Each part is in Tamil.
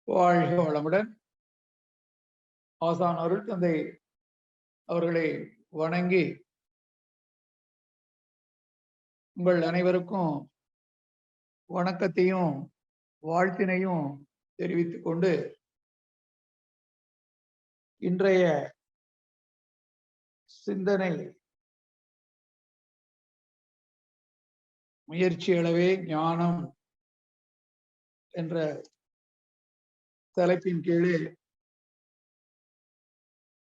வாழ்க வளமுடன். ஆசான் அருள் தந்தை அவர்களை வணங்கி உங்கள் அனைவருக்கும் வணக்கத்தையும் வாழ்த்தினையும் தெரிவித்துக் கொண்டு இன்றைய சிந்தனை முயற்சி அளவே ஞானம் என்ற தலைப்பின் கீழே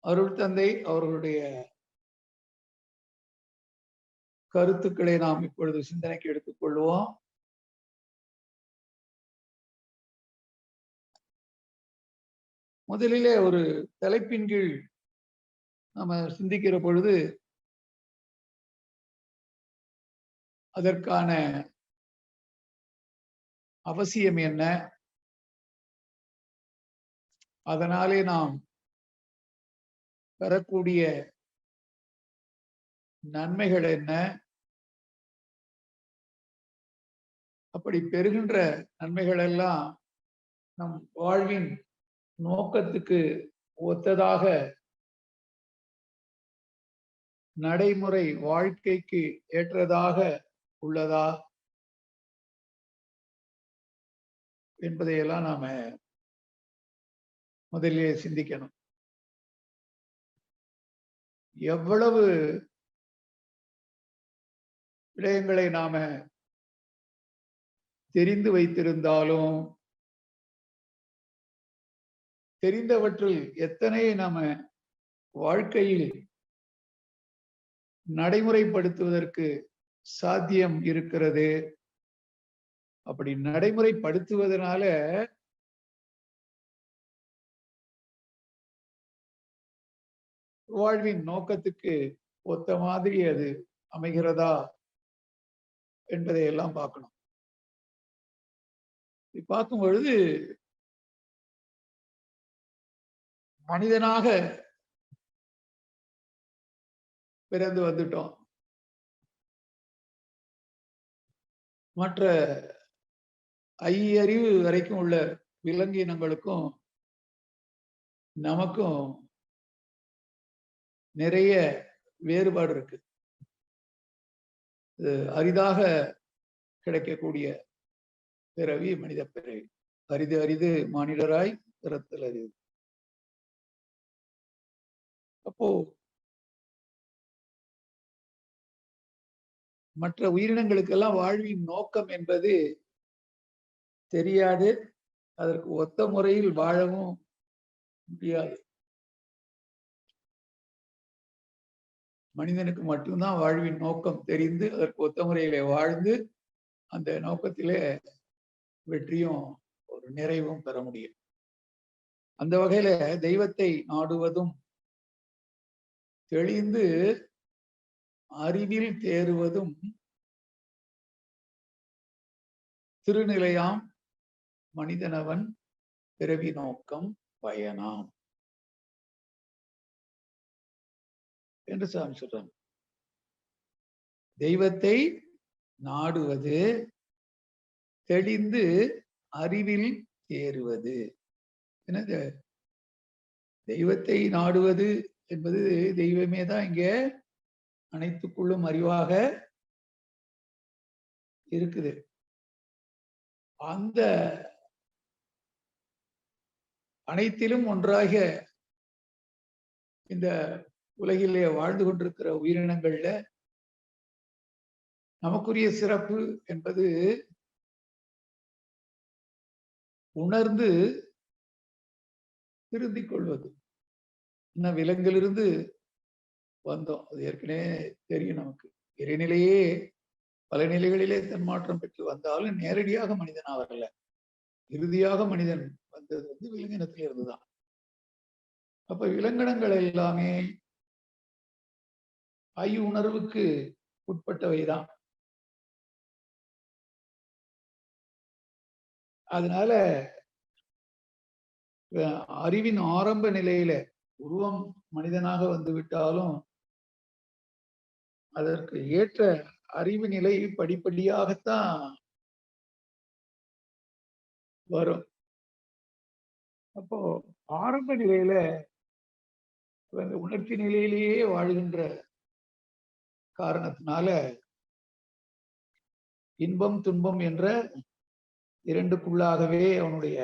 அருள் தந்தை அவர்களுடைய கருத்துக்களை நாம் இப்பொழுது சிந்தனைக்கு எடுத்துக் கொள்வோம். முதலிலே ஒரு தலைப்பின் கீழ் நம்ம சிந்திக்கிற பொழுது அதற்கான அவசியம் என்ன, அதனாலே நாம் பெறக்கூடிய நன்மைகள் என்ன, அப்படி பெறுகின்ற நன்மைகள் எல்லாம் நம் வாழ்வின் நோக்கத்துக்கு ஒத்ததாக நடைமுறை வாழ்க்கைக்கு ஏற்றதாக உள்ளதா என்பதையெல்லாம் நாம முதலிலே சிந்திக்கணும். எவ்வளவு விடயங்களை நாம தெரிந்து வைத்திருந்தாலும் தெரிந்தவற்றில் எத்தனை நாம வாழ்க்கையில் நடைமுறைப்படுத்துவதற்கு சாத்தியம் இருக்கிறது. அப்படி நடைமுறைப்படுத்துவதனால வாழ்வின் நோக்கத்துக்கு ஒத்த மாதிரி அது அமைகிறதா என்பதையெல்லாம் பார்க்கணும். பார்க்கும் பொழுது மனிதனாக பிறந்து வந்துட்டோம். மற்ற ஐயறிவு வரைக்கும் உள்ள விலங்கினங்களுக்கும் நமக்கும் நிறைய வேறுபாடு இருக்கு. அரிதாக கிடைக்கக்கூடிய பிறவி மனித பிறவி. அரிது அரிது மானிடராய் பிறத்தல் அரிது. அப்போ மற்ற உயிரினங்களுக்கெல்லாம் வாழ்வின் நோக்கம் என்பது தெரியாது. அதற்கு ஒத்த முறையில் வாழவும் முடியாது. மனிதனுக்கு மட்டும்தான் வாழ்வின் நோக்கம் தெரிந்து அதற்கு ஒத்த முறையிலே வாழ்ந்து அந்த நோக்கத்திலே வெற்றியும் ஒரு நிறைவும் பெற முடியும். அந்த வகையில தெய்வத்தை நாடுவதும் தெளிந்து அறிவில் தேறுவதும் திருநிலையாம் மனிதனவன் பிறவி நோக்கம் பயனாம் என்று சாமி சொல்றாங்க. தெய்வத்தை நாடுவது தெளிந்து அறிவில் தேறுவது. என்னது தெய்வத்தை நாடுவது என்பது? தெய்வமே தான் இங்க அனைத்துக்குள்ளும் அறிவாக இருக்குது. அந்த அனைத்திலும் ஒன்றாக இந்த உலகிலே வாழ்ந்து கொண்டிருக்கிற உயிரினங்கள்ல நமக்குரிய சிறப்பு என்பது உணர்ந்து திருந்திக் கொள்வது. இன்னும் விலங்கிலிருந்து வந்தோம், அது ஏற்கனவே தெரியும் நமக்கு. இறைநிலையே பல நிலைகளிலே தன்மாற்றம் பெற்று வந்தாலும் நேரடியாக மனிதனா வரல. இறுதியாக மனிதன் வந்தது விலங்கினத்தில இருந்துதான். அப்ப விலங்கினங்கள் எல்லாமே உணர்வுக்கு உட்பட்டவைதான். அதனால அறிவின் ஆரம்ப நிலையில உருவம் மனிதனாக வந்து விட்டாலும் அதற்கு ஏற்ற அறிவு நிலை படிப்படியாகத்தான் வரும். அப்போ ஆரம்ப நிலையில உணர்ச்சி நிலையிலேயே வாழ்கின்ற காரணத்தினால இன்பம் துன்பம் என்ற இரண்டுக்குள்ளாகவே அவனுடைய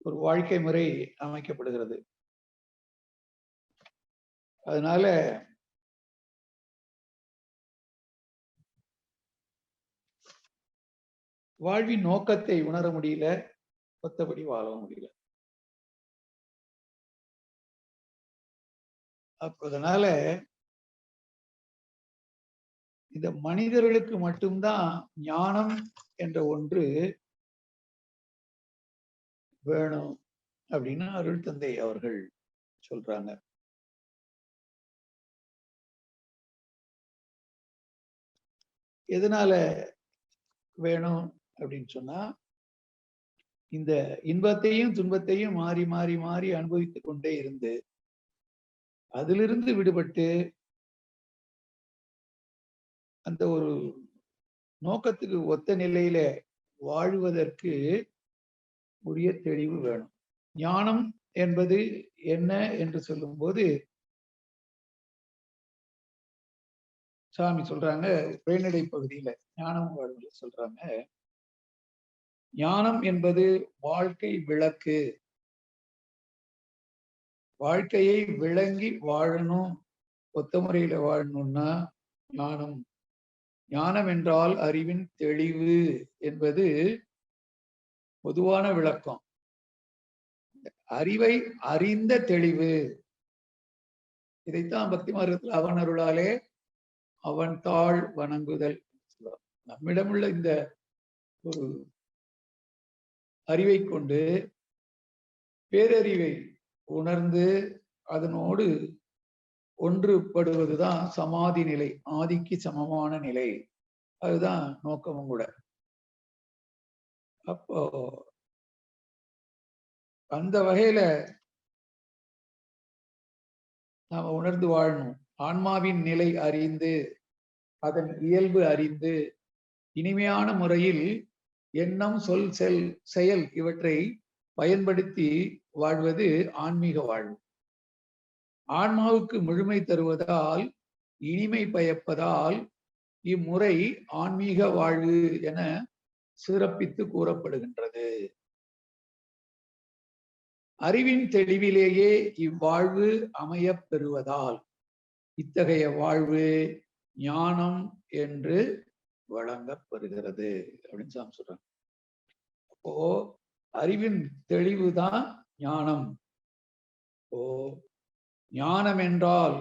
ஒரு வாழ்க்கை முறை அமைக்கப்படுகிறது. அதனால வாழ்வின் நோக்கத்தை உணர முடியல, ஒத்தபடி வாழவும் முடியல. அதனால இந்த மனிதர்களுக்கு மட்டும்தான் ஞானம் என்ற ஒன்று வேணும் அப்படின்னு அருள் தந்தை அவர்கள் சொல்றாங்க. எதனால வேணும் அப்படின்னு சொன்னா, இந்த இன்பத்தையும் துன்பத்தையும் மாறி மாறி மாறி அனுபவித்துக் கொண்டே இருந்து அதிலிருந்து விடுபட்டு அந்த ஒரு நோக்கத்துக்கு ஒத்த நிலையில வாழ்வதற்கு உரிய தெளிவு வேணும். ஞானம் என்பது என்ன என்று சொல்லும் போது சாமி சொல்றாங்க, உரைநடை பகுதியில ஞானம் வாழ்வுல சொல்றாங்க, ஞானம் என்பது வாழ்க்கை விளக்கு. வாழ்க்கையை விளங்கி வாழணும், ஒத்த முறையில வாழணும்னா ஞானம். ஞானம் என்றால் அறிவின் தெளிவு என்பது பொதுவான விளக்கம். அறிவை அறிந்த தெளிவு. இதைத்தான் பக்தி மார்க்கத்தில் அவன் அருளாலே அவன் தாழ் வணங்குதல். நம்மிடமுள்ள இந்த ஒரு அறிவை கொண்டு பேரறிவை உணர்ந்து அதனோடு ஒன்றுபடுவதுதான் சமாதி நிலை, ஆதிக்கு சமமான நிலை. அதுதான் நோக்கமும் கூட. அப்போ அந்த வகையில நாம உணர்ந்து வாழணும். ஆன்மாவின் நிலை அறிந்து அதன் இயல்பு அறிந்து இனிமையான முறையில் எண்ணம், சொல், செயல் இவற்றை பயன்படுத்தி வாழ்வது ஆன்மீக வாழ்வு. ஆன்மாவுக்கு முழுமை தருவதால், இனிமை பயப்பதால் இம்முறை ஆன்மீக வாழ்வு என சிறப்பித்து கூறப்படுகின்றது. அறிவின் தெளிவிலேயே இவ்வாழ்வு அமையப் பெறுவதால் இத்தகைய வாழ்வு ஞானம் என்று வழங்கப்படுகிறது அப்படின்னு சாமி சொல்றாங்க. அப்போ அறிவின் தெளிவுதான் ஞானம். ஞானம் என்றால்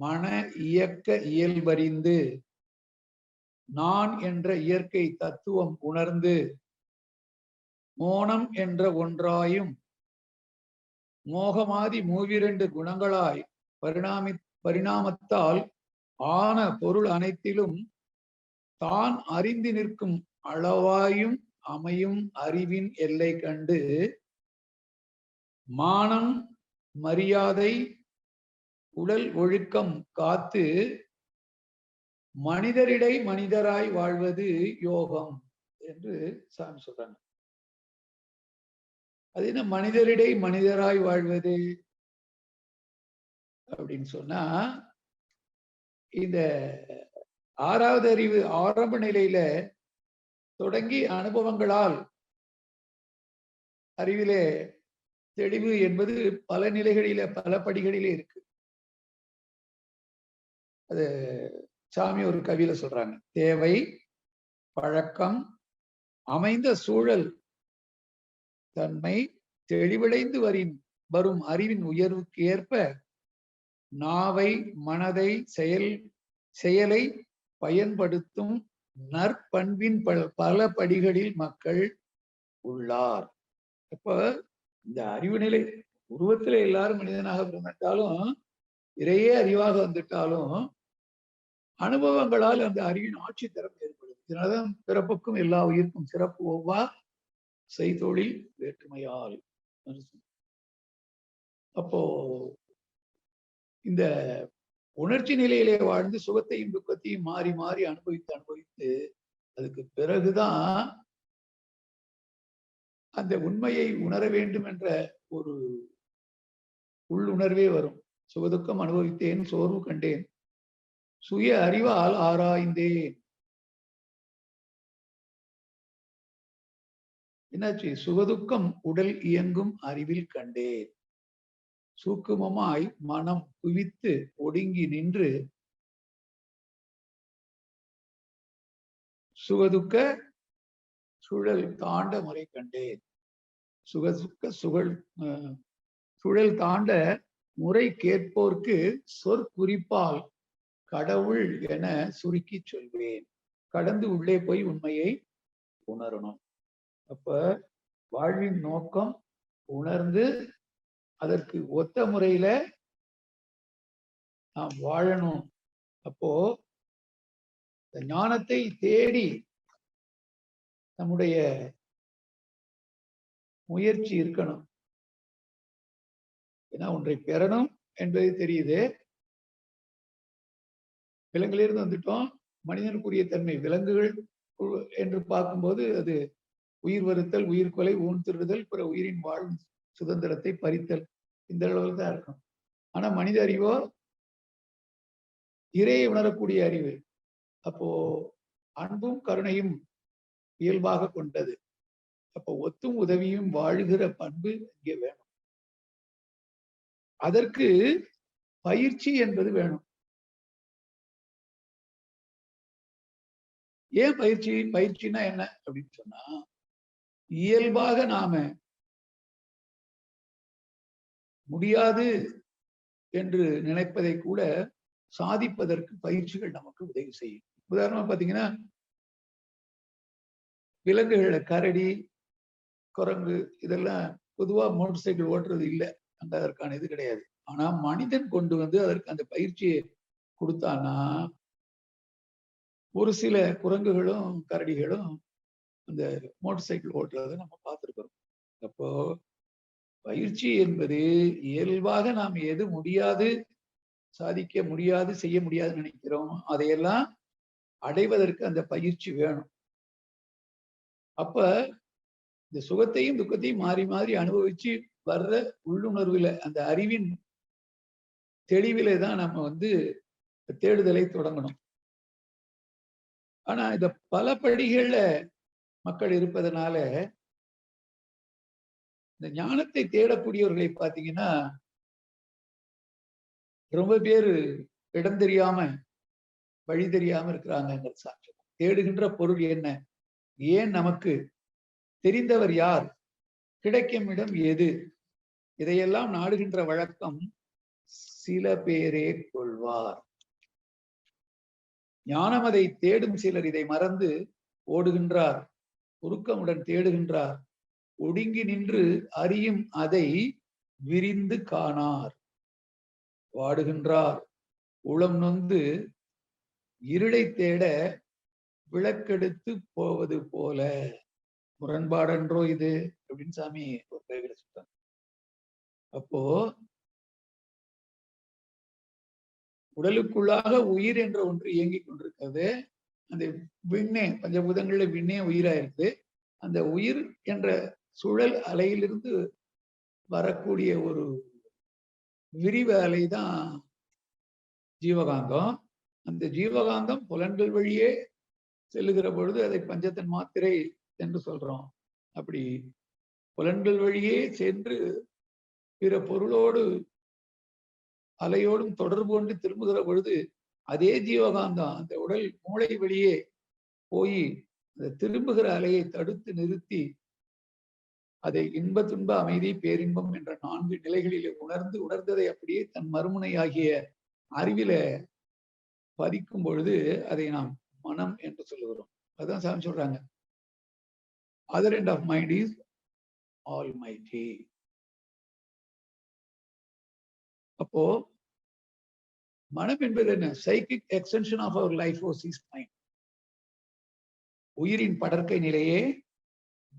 மன இயக்க இயல்பறிந்து நான் என்ற இயற்கை தத்துவம் உணர்ந்து மோனம் என்ற ஒன்றாயும் மோகமாதி மூவிரண்டு குணங்களாய் பரிணாமத்தால் ஆன பொருள் அனைத்திலும் தான் அறிந்து நிற்கும் அளவாயும் அமையும் அறிவின் எல்லை கண்டு மானம், மரியாதை, உடல் ஒழுக்கம் காத்து மனிதரிடை மனிதராய் வாழ்வது யோகம் என்று சாமி சொல்றாங்க. அது என்ன மனிதரிடை மனிதராய் வாழ்வது அப்படின்னு சொன்னா, இந்த ஆறாவது அறிவு ஆரம்ப நிலையில தொடங்கி அனுபவங்களால் அறிவிலே தெளிவு என்பது பல நிலைகளில பல படிகளிலே இருக்கு. அது சாமி ஒரு கவியில சொல்றாங்க, தேவை, பழக்கம், அமைந்த சூழல் தன்மை, தெளிவடைந்து வரும் அறிவின் உயர்வுக்கு ஏற்ப நாவை, மனதை, செயலை பயன்படுத்தும் நற்பண்பின் பல படிகளில் மக்கள் உள்ளார். அப்ப இந்த அறிவு நிலை உருவத்துல எல்லாரும் மனிதனாக பிறந்தாலும், இறையே அறிவாக வந்துட்டாலும் அனுபவங்களால் அந்த அறிவின் ஆட்சி திறமை ஏற்படுது. இதனால்தான் பிறப்புக்கும் எல்லா உயிர்க்கும் சிறப்பு ஒவ்வா செய்தொழில் வேற்றுமையால். அப்போ இந்த உணர்ச்சி நிலையிலே வாழ்ந்து சுகத்தையும் துக்கத்தையும் மாறி மாறி அனுபவித்து அதுக்கு பிறகுதான் அந்த உண்மையை உணர வேண்டும் என்ற ஒரு உள்ளுணர்வே வரும். சுகதுக்கம் அனுபவித்தேன், சோர்வு கண்டேன், சுய அறிவால் ஆராய்ந்தேன். என்னாச்சு? சுகதுக்கம் உடல் இயங்கும் அறிவில் கண்டேன். சூக்குமமாய் மனம் குவித்து ஒடுங்கி நின்று சுகதுக்க சுழல் தாண்ட முறை கண்டேன். சுகதுக்க சுழல் தாண்ட முறை கேட்போர்க்கு சொற்குறிப்பால் கடவுள் என சுருக்கி சொல்வேன். கடந்து உள்ளே போய் உண்மையை உணரணும். அப்ப வாழ்வின் நோக்கம் உணர்ந்து அதற்கு ஒத்த முறையில நாம் வாழணும். அப்போ ஞானத்தை தேடி நம்முடைய முயற்சி இருக்கணும். ஏன்னா ஒன்றை பெறணும் என்பது தெரியுது. விலங்கிலிருந்து வந்துட்டோம். மனிதனுக்குரிய தன்மை விலங்குகள் என்று பார்க்கும்போது அது உயிர் வருத்தல், உயிர் கொலை, ஊன் திருடுதல், பிற உயிரின் வாழும் சுதந்திரத்தை பறித்தல், இந்த அளவில் தான் இருக்கும். ஆனா மனித அறிவோ இறையை உணரக்கூடிய அறிவு. அப்போ அன்பும் கருணையும் இயல்பாக கொண்டது. அப்போ ஒத்தும் உதவியும் வாழுகிற பண்பு இங்கே வேணும். அதற்கு பயிற்சி என்பது வேணும். ஏன் பயிற்சி? பயிற்சினா என்ன அப்படின்னு சொன்னா, இயல்பாக நாம முடியாது என்று நினைப்பதை கூட சாதிப்பதற்கு பயிற்சிகள் நமக்கு உதவி செய்யும். உதாரணமா பாத்தீங்கன்னா, விலங்குகளை கரடி, குரங்கு இதெல்லாம் பொதுவா மோட்டார் சைக்கிள் ஓட்டுறது இல்லை, அங்க அதற்கான இது கிடையாது. ஆனா மனிதன் கொண்டு வந்து அதற்கு அந்த பயிற்சியை கொடுத்தானா, ஒரு சில குரங்குகளும் கரடிகளும் அந்த மோட்டார் சைக்கிள் ஓட்டுறதை நம்ம பார்த்துருக்கிறோம். அப்போ பயிற்சி என்பது இயல்பாக நாம் எது முடியாது, சாதிக்க முடியாது, செய்ய முடியாதுன்னு நினைக்கிறோம், அதையெல்லாம் அடைவதற்கு அந்த பயிற்சி வேணும். அப்ப இந்த சுகத்தையும் துக்கத்தையும் மாறி மாறி அனுபவிச்சு வர்ற உள்ளுணர்வுல, அந்த அறிவின் தெளிவில தான் நம்ம வந்து தேடுதலை தொடங்கணும். ஆனா இந்த பல படிகள்ல மக்கள் இருப்பதனால இந்த ஞானத்தை தேடக்கூடியவர்களை பார்த்தீங்கன்னா ரொம்ப பேரு இடம் தெரியாம, வழி தெரியாம இருக்கிறாங்க. சாட்சி தேடுகின்ற பொருள் என்ன, ஏன் நமக்கு தெரிந்தவர் யார், கிடைக்கும் இடம் எது, இதையெல்லாம் நாடுகின்ற வழக்கம் சில பேரே கொள்வார். ஞானம் அதை தேடும் சிலர் இதை மறந்து ஓடுகின்றார், உருக்கமுடன் தேடுகின்றார், ஒடுங்கி நின்று அறியும் அதை விரிந்து காணார், வாடுகின்றார் உளம் நொந்து இருளை தேட விளக்கெடுத்து போவது போல. முரண்பாடன்றோ இது அப்படின்னு சாமி ஒரு கைகளை சொல்றாங்க. அப்போ உடலுக்குள்ளாக உயிர் என்ற ஒன்று இயங்கிக் கொண்டிருக்கிறது. அந்த விண்ணே, பஞ்சபூதங்கள்ல விண்ணே உயிரா இருக்கு. அந்த உயிர் என்ற சுழல் அலையிலிருந்து வரக்கூடிய ஒரு விரிவு அலை தான் ஜீவகாந்தம். அந்த ஜீவகாந்தம் புலன்கள் வழியே செல்லுகிற பொழுது அதை பஞ்சத்தன் மாத்திரை என்று சொல்றோம். அப்படி புலன்கள் வழியே சென்று பிற பொருளோடு அலையோடும் தொடர்பு கொண்டு திரும்புகிற பொழுது அதே ஜீவகாந்தம் அந்த உடல் மூளை வழியே போய் அந்த திரும்புகிற அலையை தடுத்து நிறுத்தி அதை இன்ப துன்ப அமைதி பேரின்பம் என்ற 4 நிலைகளிலே உணர்ந்ததை அப்படியே தன் மறுமுனையாகிய அறிவில பதிக்கும் பொழுது அதை நாம் மனம் என்று சொல்லுகிறோம். அதுதான் சாமி சொல்றாங்க, other end of mind is almighty. அப்போ மனம் என்பது என்ன? Psychic extension of our life force is mind. உயிரின் படர்க்கை நிலையே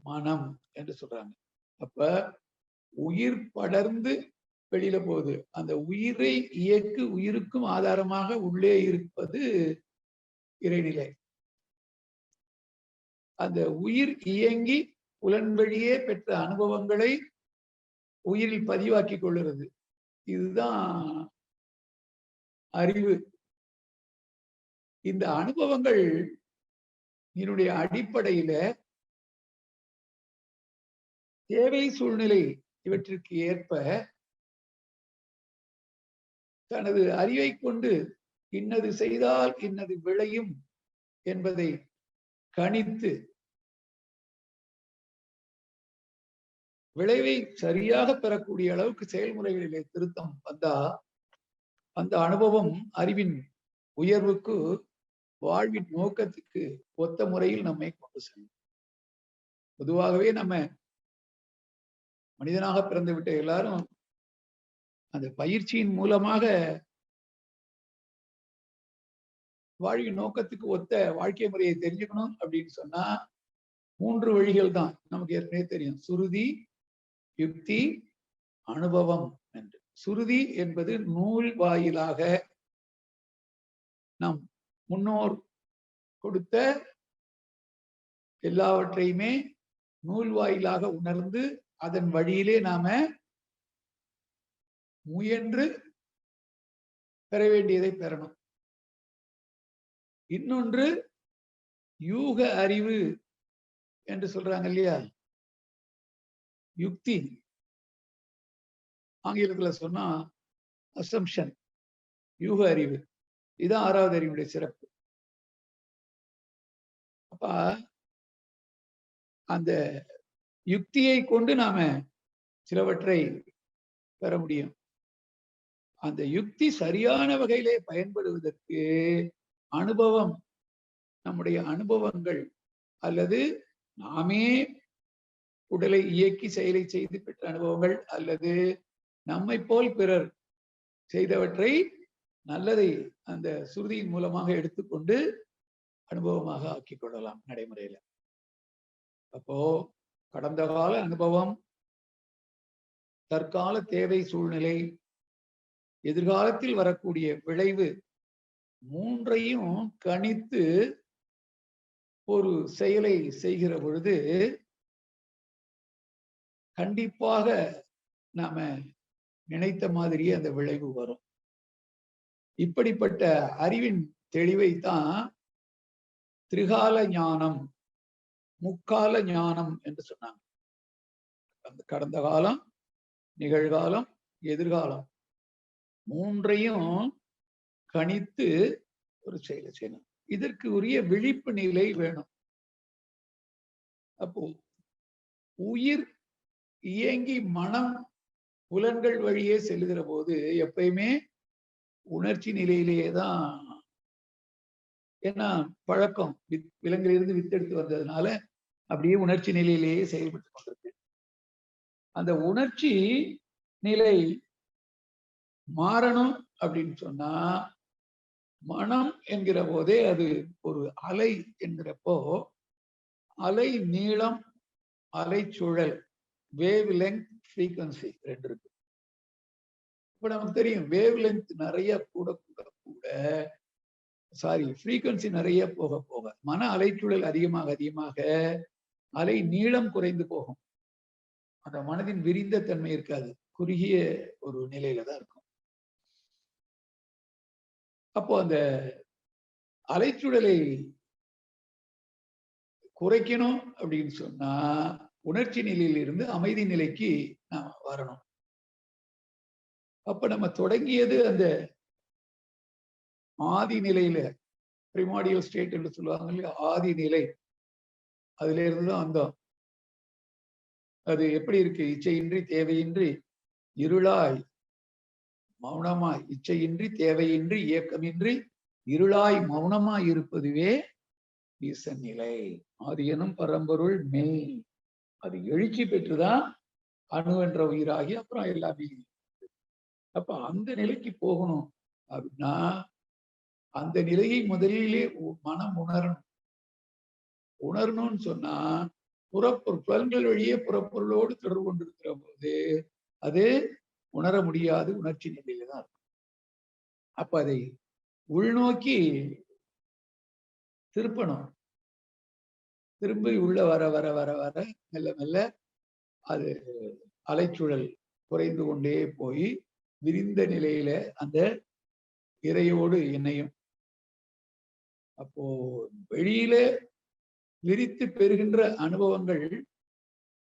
மனம் என்று சொல்றாங்க. அப்ப உயிர் படர்ந்து வெளியில போகுது. அந்த உயிரை இயக்கு உயிருக்கும் ஆதாரமாக உள்ளே இருப்பது இறைநிலை. அந்த உயிர் இயங்கி புலன் வழியே பெற்ற அனுபவங்களை உயிரில் பதிவாக்கி கொள்ளுறது. இதுதான் அறிவு. இந்த அனுபவங்கள் இதனுடைய அடிப்படையில தேவை சூழ்நிலை இவற்றிற்கு ஏற்ப தனது அறிவை கொண்டு இன்னது செய்தால் இன்னது விளையும் என்பதை கணித்து விளைவை சரியாக பெறக்கூடிய அளவுக்கு செயல்முறைகளிலே திருத்தம் வந்தா அந்த அனுபவம் அறிவின் உயர்வுக்கு வாழ்வின் நோக்கத்துக்கு ஒத்த முறையில் நம்மை கொண்டு செல்லும். பொதுவாகவே நம்ம மனிதனாக பிறந்து விட்ட எல்லாரும் அந்த பயிற்சியின் மூலமாக வாழ்வின் நோக்கத்துக்கு ஒத்த வாழ்க்கை முறையை தெரிஞ்சுக்கணும் அப்படின்னு சொன்னா 3 வழிகள் தான் நமக்கு ஏற்கனவே தெரியும். சுருதி, யுக்தி, அனுபவம் என்று. சுருதி என்பது நூல் வாயிலாக நம் முன்னோர் கொடுத்த எல்லாவற்றையுமே நூல் வாயிலாக உணர்ந்து அதன் வழியிலே நாம முயன்று பெற வேண்டியதை பெறணும். இன்னொன்று யூக அறிவு என்று சொல்றாங்க இல்லையா, யுக்தி. ஆங்கிலத்துல சொன்னா அசம்ஷன், யூக அறிவு. இதுதான் 6வது அறிவுடைய சிறப்பு. அப்ப அந்த யுக்தியை கொண்டு நாம சிலவற்றை பெற முடியும். அந்த யுக்தி சரியான வகையிலே பயன்படுவதற்கு அனுபவம், நம்முடைய அனுபவங்கள் அல்லது நாமே உடலை இயக்கி செயலை செய்து பெற்ற அனுபவங்கள் அல்லது நம்மை போல் பிறர் செய்தவற்றை நல்லதை அந்த சுருதியின் மூலமாக எடுத்துக்கொண்டு அனுபவமாக ஆக்கிக் கொள்ளலாம் நடைமுறையில. அப்போ கடந்த கால அனுபவம், தற்கால தேவை சூழ்நிலை, எதிர்காலத்தில் வரக்கூடிய விளைவு 3ஐயும் கணித்து ஒரு செயலை செய்கிற பொழுது கண்டிப்பாக நாம நினைத்த மாதிரியே அந்த விளைவு வரும். இப்படிப்பட்ட அறிவின் தெளிவை தான் திரிகால ஞானம், முக்கால ஞானம் என்று சொன்னாங்க. அந்த கடந்த காலம், நிகழ்காலம், எதிர்காலம் 3ஐயும் கணித்து ஒரு செயலை செய்யணும். இதற்கு உரிய விழிப்பு நிலை வேணும். அப்போ உயிர் இயங்கி மனம் புலன்கள் வழியே செல்லுகிற போது எப்பயுமே உணர்ச்சி நிலையிலேயே தான். ஏன்னா பழக்கம் விலங்கிலிருந்து வித்தெடுத்து வந்ததுனால அப்படியே உணர்ச்சி நிலையிலேயே செயல்பட்டு கொண்டிருக்கு. அந்த உணர்ச்சி நிலை மாறணும் அப்படின்னு சொன்னா மனம் என்கிற போதே அது ஒரு அலை என்கிறப்போ அலை நீளம், அலை சுழல், வேவ் லெங்த், ஃப்ரீக்வன்சி 2 இருக்கு. இப்ப நமக்கு தெரியும் வேவ் லெங்த் நிறைய கூட கூட கூட ஃப்ரீக்வன்சி நிறைய போக போக மன அலைச்சூழல் அதிகமாக அதிகமாக அலை நீளம் குறைந்து போகும். அந்த மனதின் விரிந்த தன்மை இருக்காது, குறுகிய ஒரு நிலையில தான் இருக்கும். அப்போ அந்த அலைச்சூழலை குறைக்கணும் அப்படின்னு சொன்னா உணர்ச்சி நிலையிலிருந்து அமைதி நிலைக்கு நாம வரணும். அப்ப நம்ம தொடங்கியது அந்த ஆதி நிலையில, பிரிமாடியல் ஸ்டேட் என்று சொல்லுவாங்க இல்லையா, ஆதி நிலை. அதுல இருந்துதான் வந்தோம். அது எப்படி இருக்கு? இச்சையின்றி தேவையின்றி இருளாய் மௌனமாய், இச்சையின்றி தேவையின்றி இயக்கமின்றி இருளாய் மௌனமாய் இருப்பதுவே ஈசன் நிலை. ஆதியனும் பரம்பொருள் மெய். அது எழுச்சி பெற்றுதான் அணு என்ற உயிராகி அப்புறம் எல்லாமே. அப்ப அந்த நிலைக்கு போகணும் அப்படின்னா அந்த நிலையை முதலிலே மனம் உணரணும்னு சொன்னா புலன்கள் வழியே புறப்பொருளோடு தொடர்பு கொண்டிருக்கிற போது அது உணர முடியாது, உணர்ச்சி நிலையில தான் இருக்கும். அப்ப அதை உள்நோக்கி திருப்பணும். திரும்பி உள்ள வர வர வர வர மெல்ல மெல்ல அது அலைச்சூழல் குறைந்து கொண்டே போய் விரிந்த நிலையில அந்த இறையோடு இணையும். அப்போ வெளியில விரித்து பெறுகின்ற அனுபவங்கள்,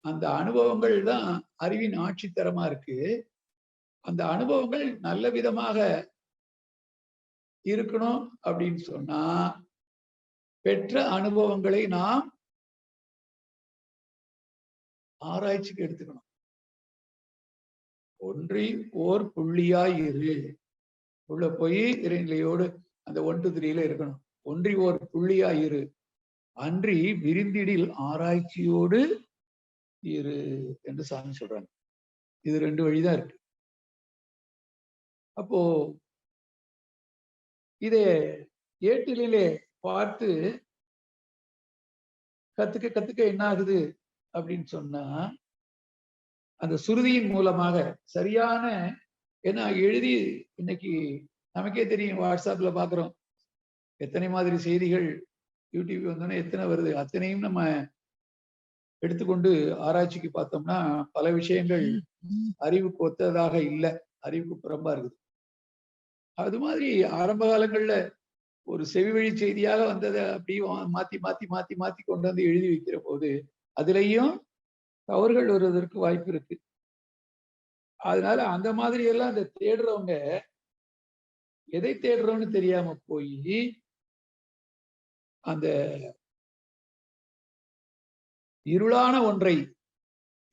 அந்த அனுபவங்கள் தான் அறிவின் ஆட்சித்தரமா இருக்கு. அந்த அனுபவங்கள் நல்ல விதமாக இருக்கணும் அப்படின்னு சொன்னா, பெற்ற அனுபவங்களை நாம் ஆராய்ச்சிக்கு எடுத்துக்கணும். ஒன்றி ஓர் புள்ளியாய் இரு. உள்ள போய் இறைநிலையோடு அந்த 1 to 3 இருக்கணும். ஒன்றி ஓர் புள்ளியாய் இரு, அன்றி விரிந்திடில் ஆராய்ச்சியோடு இரு என்று சாமி சொல்றாங்க. இது 2 வழிதான் இருக்கு. அப்போ இதை ஏட்டிலே பார்த்து கத்துக்க என்ன ஆகுது அப்படின்னு சொன்னா, அந்த சுருதியின் மூலமாக சரியான, ஏன்னா எழுதி இன்னைக்கு நமக்கே தெரியும், வாட்ஸ்அப்ல பாக்குறோம் எத்தனை மாதிரி செய்திகள், யூடியூப் வந்தோன்னா எத்தனை வருது, அத்தனையும் நம்ம எடுத்துக்கொண்டு ஆராய்ச்சிக்கு பார்த்தோம்னா பல விஷயங்கள் அறிவுக்கு ஒத்ததாக இல்லை, அறிவுக்கு புறம்பா இருக்குது. அது மாதிரி ஆரம்ப காலங்கள்ல ஒரு செவி வழி செய்தியாக வந்ததை அப்படியே மாத்தி மாத்தி மாத்தி மாத்தி கொண்டு வந்து எழுதி வைக்கிற போது அதுலயும் தவறுகள் வருவதற்கு வாய்ப்பு இருக்கு. அதனால அந்த மாதிரி எல்லாம் அந்த தேடுறவங்க எதை தேடுறோம்னு தெரியாம போய் அந்த இருளான ஒன்றை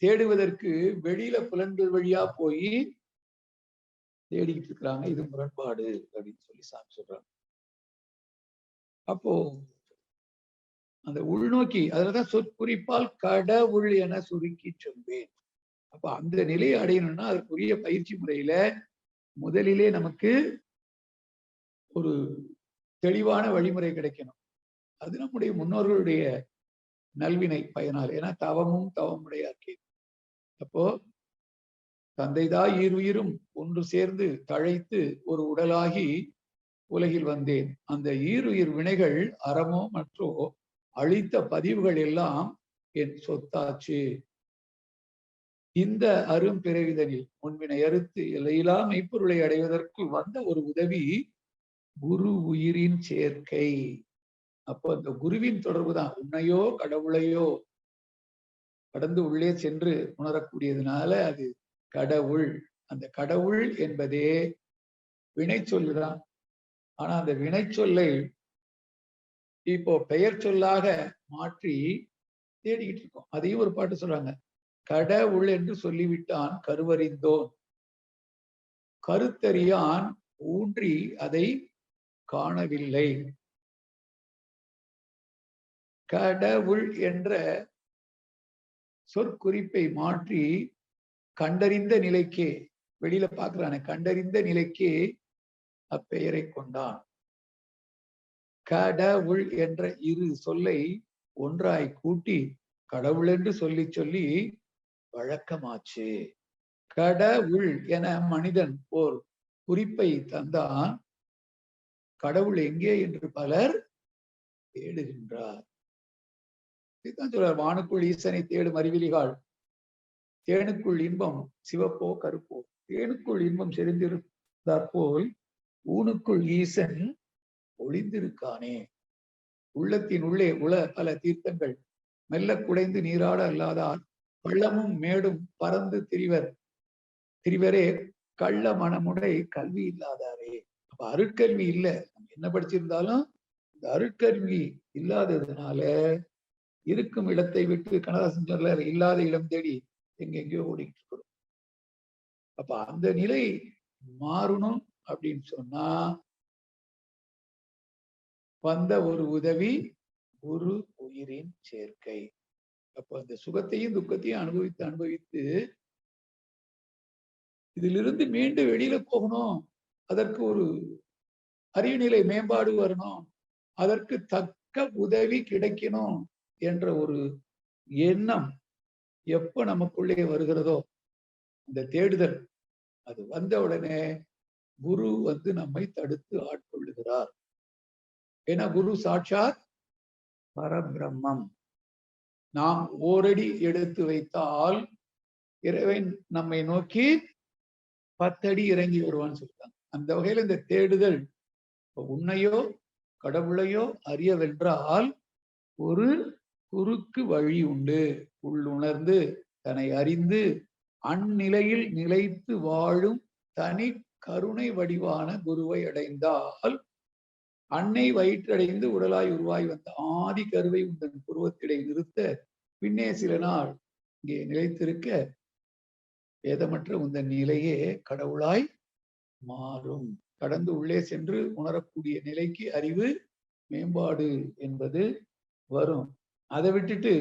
தேடுவதற்கு வெளியில புலன்கள் வழியா போய் தேடிக்கிட்டு இருக்கிறாங்க. இது முரண்பாடு அப்படின்னு சொல்லி சாமி சொல்றாங்க. அப்போ அந்த உள்நோக்கி, அதுலதான் சொற்குறிப்பால் கடவுள் என சுருக்கி சொல்வேன். அப்ப அந்த நிலையை அடையணும்னா அதுக்குரிய பயிற்சி முறையில முதலிலே நமக்கு ஒரு தெளிவான வழிமுறை கிடைக்கணும். அது நம்முடைய முன்னோர்களுடைய நல்வினை பயனால். ஏன்னா தவமும் தவமுடையாக்கே. அப்போ தந்தைதாய் ஈருயிரும் ஒன்று சேர்ந்து தழைத்து ஒரு உடலாகி உலகில் வந்தேன். அந்த ஈருயிர் வினைகள் அறமோ மற்றோ அழித்த பதிவுகள் எல்லாம் என் சொத்தாச்சு. இந்த அரும் பிறவிதனில் முன்வினை அறுத்து எல்லையிலா மெய்ப்பொருளை அடைவதற்கு வந்த ஒரு உதவி குரு உயிரின் சேர்க்கை. அப்போ அந்த குருவின் தொடர்பு தான் உன்னையோ கடவுளையோ கடந்து உள்ளே சென்று உணரக்கூடியதுனால அது கடவுள். அந்த கடவுள் என்பதே வினை சொல்லுதான். ஆனா அந்த வினை சொல்லை இப்போ பெயர் சொல்லாக மாற்றி தேடிக்கிட்டு இருக்கோம். அதையும் ஒரு பாட்டு சொல்றாங்க, கடவுள் என்று சொல்லிவிட்டான் கருவறிந்தோன், கருத்தறியான் ஊன்றி அதை காணவில்லை. கடவுள் என்ற சொற்குறிப்பை மாற்றி கண்டறிந்த நிலைக்கே, வெளியில பாக்குறானே கண்டறிந்த நிலைக்கே அப்பெயரை கொண்டான். கடவுள் என்ற இரு சொல்லை ஒன்றாய் கூட்டி கடவுள் என்று சொல்லி சொல்லி வழக்கமாச்சு. கடவுள் என மனிதன் ஓர் குறிப்பை தந்தான், கடவுள் எங்கே என்று பலர் தேடுகின்றார். இதுதான் சொல்றார், வானுக்குள் ஈசனை தேடும் அறிவிலிகாள், தேனுக்குள் இன்பம் சிவப்போ கருப்போ. தேனுக்குள் இன்பம் செறிந்திருந்தாற் போல் ஊனுக்குள் ஈசன் ஒளிந்திருக்கானே. உள்ளத்தின் உள்ளே உள பல தீர்த்தங்கள் மெல்ல குடைந்து நீராட அல்லாதார் பள்ளமும் மேடும் பறந்து திரிவரே கள்ள மனமுடை கல்வி இல்லாதாரே. அப்ப அருட்கல்வி இல்லை, நம்ம என்ன படிச்சிருந்தாலும் இந்த அருட்கல்வி இல்லாததுனால இருக்கும் இடத்தை விட்டு, கனகதாசன் சொல்ல இல்லாத இடம் தேடி எங்கெங்கயோ ஓடிக்கிட்டு இருக்கிறோம். அப்ப அந்த நிலை மாறணும் அப்படின்னு சொன்னா வந்த ஒரு உதவி குரு உயிரின் சேர்க்கை. அப்ப அந்த சுகத்தையும் துக்கத்தையும் அனுபவித்து அனுபவித்து இதிலிருந்து மீண்டும் வெளியில போகணும், அதற்கு ஒரு அறிவுநிலை மேம்பாடு வரணும், அதற்கு தக்க உதவி கிடைக்கணும் என்ற ஒரு எண்ணம் எப்ப நமக்குள்ளே வருகிறதோ, அந்த தேடுதல் அது வந்த உடனே குரு வந்து நம்மை தடுத்து ஆட்கொள்ளுகிறார். ஏன்னா குரு சாட்சாத் பரபிரம்மம். நாம் ஓரடி எடுத்து வைத்தால் இறைவன் நம்மை நோக்கி 10 அடி இறங்கி வருவான்னு சொல்லிட்டாங்க. அந்த வகையில இந்த தேடுதல் உன்னையோ கடவுளையோ அறியவென்றால் ஒரு குறுக்கு வழி உண்டு. உள்ளுணர்ந்து தன்னை அறிந்து அந்நிலையில் நிலைத்து வாழும் தனி கருணை வடிவான குருவை அடைந்தால் அன்னை வயிற்றடைந்து உடலாய் உருவாய் வந்த ஆதி கருவை உந்தன் புருவத்திடை நிறுத்த பின்னே சில நாள் இங்கே நிலைத்திருக்க வேதமற்ற உந்தன் நிலையே கடவுளாய் மாறும். கடந்து உள்ளே சென்று உணரக்கூடிய நிலைக்கு அறிவு மேம்பாடு என்பது வரும். அதை விட்டுட்டு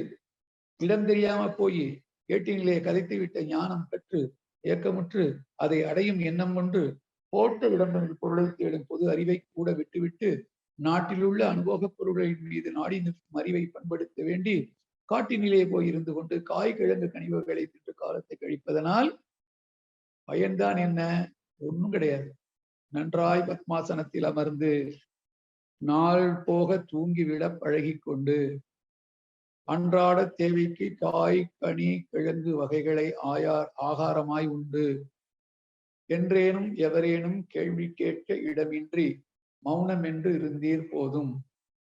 இடம் தெரியாம போய் கேட்டீங்களே கதைத்து விட்ட ஞானம் பெற்று ஏக்கமுற்று அதை அடையும் எண்ணம் கொண்டு போட்ட இடங்களில் பொருளை தேடும் பொது அறிவை கூட விட்டுவிட்டு நாட்டில் உள்ள அனுபவப் பொருள்களின் மீது நாடி நிற்கும் அறிவை பண்படுத்த வேண்டி காட்டினிலே போய் இருந்து கொண்டு காய் கிழங்கு கனிவுகளை திட்டு காலத்தை கழிப்பதனால் பயன்தான் என்ன? ஒன்றும் கிடையாது. நன்றாய் பத்மாசனத்தில் அமர்ந்து நாள் போக தூங்கிவிட பழகி கொண்டு அன்றாட தேவைக்கு காய் கனி கிழங்கு வகைகளை ஆகாரமாய் உண்டு என்றேனும் எவரேனும் கேள்வி கேட்க இடமின்றி மௌனம் என்று இருந்தீர் போதும்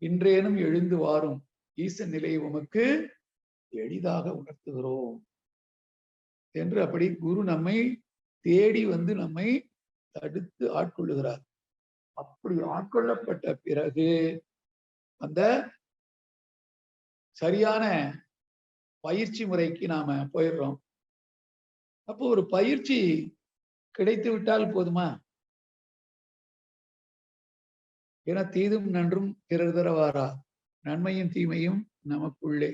இன்றேனும் எழுந்து வாரும் ஈசன் நிலையை உமக்கு எளிதாக உணர்த்துகிறோம் என்று அப்படி குரு நம்மை தேடி வந்து நம்மை தடுத்து ஆட்கொள்ளுகிறார். அப்படி ஆட்கொள்ளப்பட்ட பிறகு அந்த சரியான பயிற்சி முறைக்கு நாம போயிடுறோம். அப்போ ஒரு பயிற்சி கிடைத்து விட்டால் போதுமா? என தீதும் நன்றும் பிறர் தரவாரா, நன்மையும் தீமையும் நமக்குள்ளே.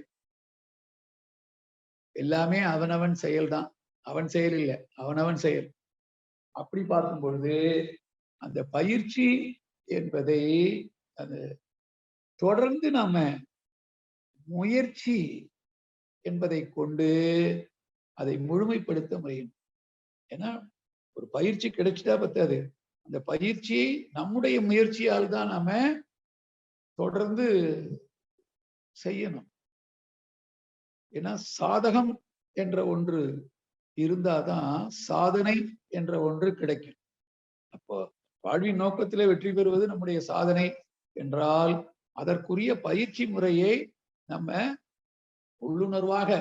எல்லாமே அவனவன் செயல்தான், அவன் செயல் இல்லை, அவனவன் செயல். அப்படி பார்க்கும் பொழுது அந்த பயிற்சி என்பதை அது தொடர்ந்து நாம முயற்சி என்பதை கொண்டு அதை முழுமைப்படுத்த முடியும். ஏன்னா ஒரு பயிற்சி கிடைச்சிட்டா பத்தாது, அந்த பயிற்சியை நம்முடைய முயற்சியால் தான் நாம தொடர்ந்து செய்யணும். ஏன்னா சாதகம் என்ற ஒன்று இருந்தாதான் சாதனை என்ற ஒன்று கிடைக்கும். அப்போ வாழ்வின் நோக்கத்திலே வெற்றி பெறுவது நம்முடைய சாதனை என்றால் அதற்குரிய பயிற்சி முறையை நம்ம உள்ளுணர்வாக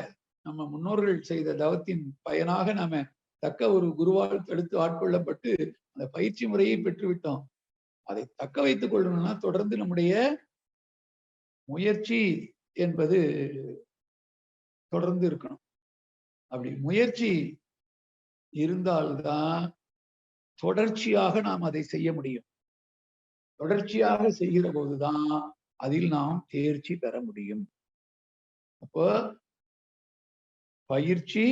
நம்ம முன்னோர்கள் செய்த தவத்தின் பயனாக நாம தக்க ஒரு குருவால் தடுத்து ஆட்கொள்ளப்பட்டு அந்த பயிற்சி முறையை பெற்றுவிட்டோம். அதை தக்க வைத்துக் கொள்ளணும்னா தொடர்ந்து நம்முடைய முயற்சி என்பது தொடர்ந்து இருக்கணும். அப்படி முயற்சி இருந்தால்தான் தொடர்ச்சியாக நாம் அதை செய்ய முடியும். தொடர்ச்சியாக செய்கிற போதுதான் அதில் நாம் தேர்ச்சி பெற முடியும். அப்போ பயிற்சி,